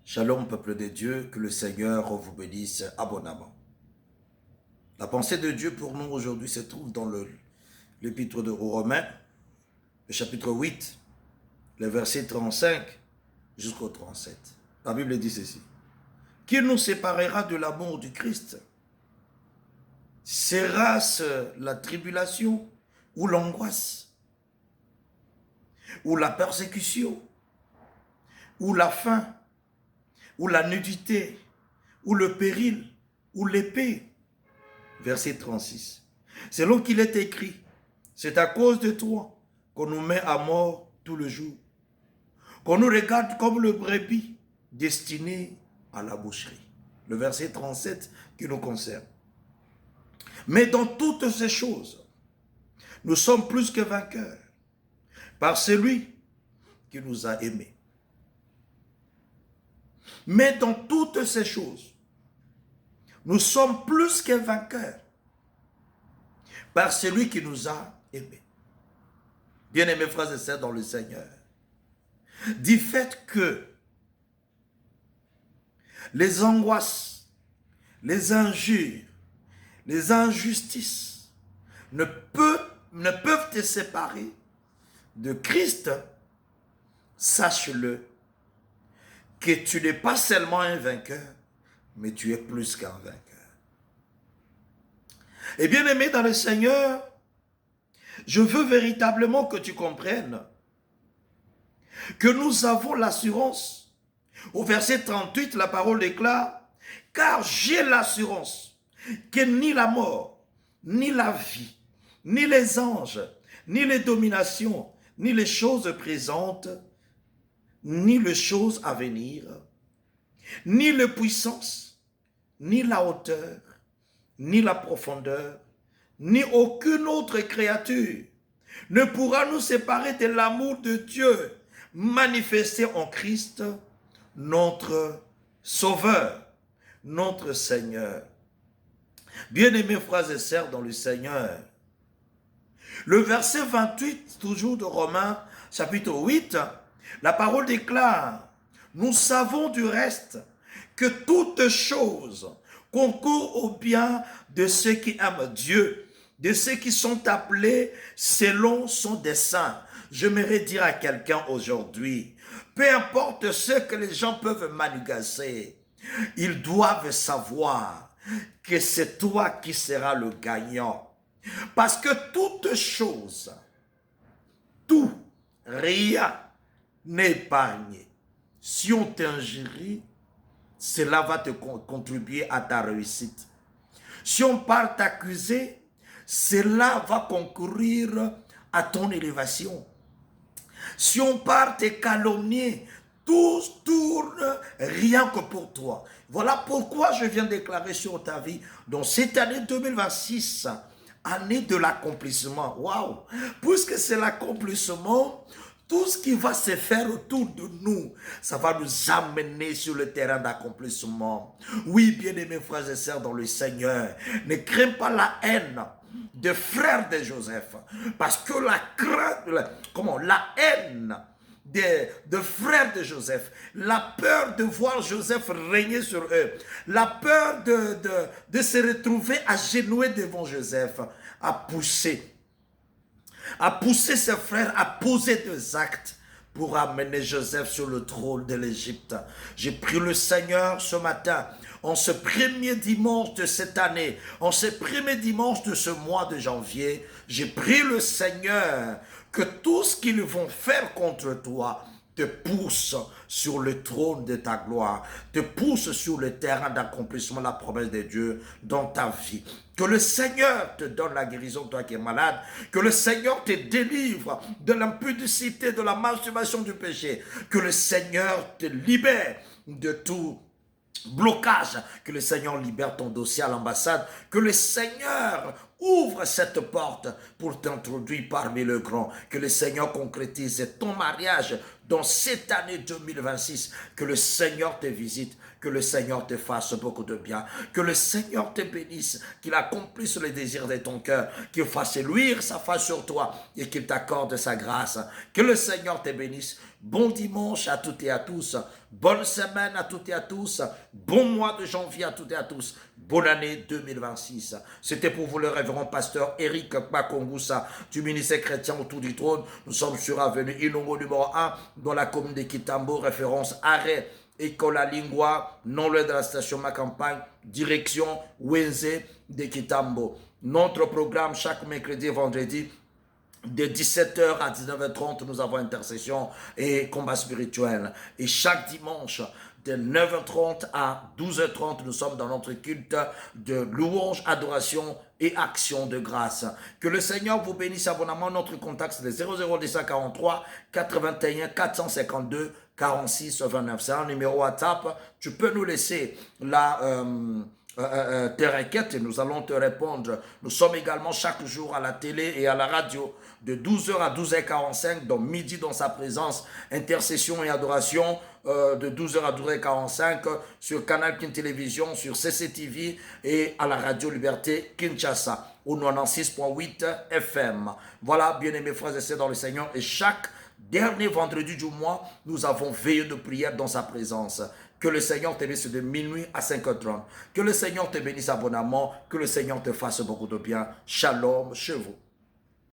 Shalom, peuple de Dieu, que le Seigneur vous bénisse abondamment. La pensée de Dieu pour nous aujourd'hui se trouve dans l'épître aux Romains, le chapitre 8, les versets 35 jusqu'au 37. La Bible dit ceci. Qui nous séparera de l'amour du Christ? Sera-ce la tribulation ou l'angoisse, ou la persécution, ou la faim, ou la nudité, ou le péril, ou l'épée? Verset 36. Selon qu'il est écrit, c'est à cause de toi qu'on nous met à mort tout le jour, qu'on nous regarde comme le brebis destiné à la boucherie. Le verset 37 qui nous concerne. Mais dans toutes ces choses, nous sommes plus que vainqueurs par celui qui nous a aimés. Mais dans toutes ces choses, nous sommes plus que vainqueurs par celui qui nous a aimés. Bien-aimés frères et sœurs dans le Seigneur, du fait que les angoisses, les injures, les injustices ne peuvent te séparer de Christ, sache-le, que tu n'es pas seulement un vainqueur, mais tu es plus qu'un vainqueur. Et bien aimé dans le Seigneur, je veux véritablement que tu comprennes que nous avons l'assurance. Au verset 38, la parole déclare, « Car j'ai l'assurance que ni la mort, ni la vie, ni les anges, ni les dominations, ni les choses présentes, ni les choses à venir, ni la puissance, ni la hauteur, ni la profondeur, ni aucune autre créature ne pourra nous séparer de l'amour de Dieu manifesté en Christ, notre Sauveur, notre Seigneur. » Bien-aimés frères et sœurs dans le Seigneur, le verset 28, toujours de Romains, chapitre 8, la parole déclare, « Nous savons du reste que toutes choses concourent au bien de ceux qui aiment Dieu, de ceux qui sont appelés selon son dessein. » J'aimerais dire à quelqu'un aujourd'hui, peu importe ce que les gens peuvent manigancer, ils doivent savoir que c'est toi qui seras le gagnant. Parce que toute chose, tout, rien n'est épargné. Si on t'injurie, cela va te contribuer à ta réussite. Si on part t'accuser, cela va concourir à ton élévation. Si on part te calomnier, tout tourne rien que pour toi. Voilà pourquoi je viens déclarer sur ta vie, dans cette année 2026, année de l'accomplissement. Waouh! Puisque c'est l'accomplissement, tout ce qui va se faire autour de nous, ça va nous amener sur le terrain d'accomplissement. Oui, bien-aimés frères et sœurs dans le Seigneur, ne crains pas la haine des frères de Joseph, parce que la haine des frères de Joseph, la peur de voir Joseph régner sur eux, la peur de se retrouver agenouillés devant Joseph, a poussé ses frères à poser des actes pour amener Joseph sur le trône de l'Égypte. J'ai prié le Seigneur ce matin, en ce premier dimanche de cette année, en ce premier dimanche de ce mois de janvier, j'ai prié le Seigneur que tout ce qu'ils vont faire contre toi te pousse sur le trône de ta gloire, te pousse sur le terrain d'accomplissement de la promesse de Dieu dans ta vie. Que le Seigneur te donne la guérison, toi qui es malade. Que le Seigneur te délivre de l'impudicité, de la masturbation du péché. Que le Seigneur te libère de tout blocage. Que le Seigneur libère ton dossier à l'ambassade. Que le Seigneur Ouvre cette porte pour t'introduire parmi les grands. Que le Seigneur concrétise ton mariage dans cette année 2026. Que le Seigneur te visite. Que le Seigneur te fasse beaucoup de bien. Que le Seigneur te bénisse. Qu'il accomplisse les désirs de ton cœur. Qu'il fasse luire sa face sur toi. Et qu'il t'accorde sa grâce. Que le Seigneur te bénisse. Bon dimanche à toutes et à tous. Bonne semaine à toutes et à tous. Bon mois de janvier à toutes et à tous. Bonne année 2026. C'était pour vous le révérend pasteur Eric Bakongusa du ministère chrétien autour du trône. Nous sommes sur avenue Inongo numéro 1 dans la commune de Kitambo, référence arrêt École à Lingua, non loin de la station Ma Campagne, direction Wenze de Kitambo. Notre programme chaque mercredi et vendredi de 17h à 19h30, nous avons intercession et combat spirituel. Et chaque dimanche, de 9h30 à 12h30, nous sommes dans notre culte de louange, adoration et action de grâce. Que le Seigneur vous bénisse abondamment. Notre contact, c'est le 00 81 452 46 29. C'est un numéro WhatsApp. Tu peux nous laisser tes requêtes et nous allons te répondre. Nous sommes également chaque jour à la télé et à la radio de 12h à 12h45, donc midi dans sa présence, intercession et adoration de 12h à 12h45 sur Canal Kin Télévision, sur CCTV et à la radio Liberté Kinshasa au 96.8 FM. Voilà, bien-aimés frères et sœurs dans le Seigneur, et chaque dernier vendredi du mois, nous avons veillé de prière dans sa présence. Que le Seigneur te bénisse de minuit à 5h30. Que le Seigneur te bénisse abondamment. Que le Seigneur te fasse beaucoup de bien. Shalom chez vous.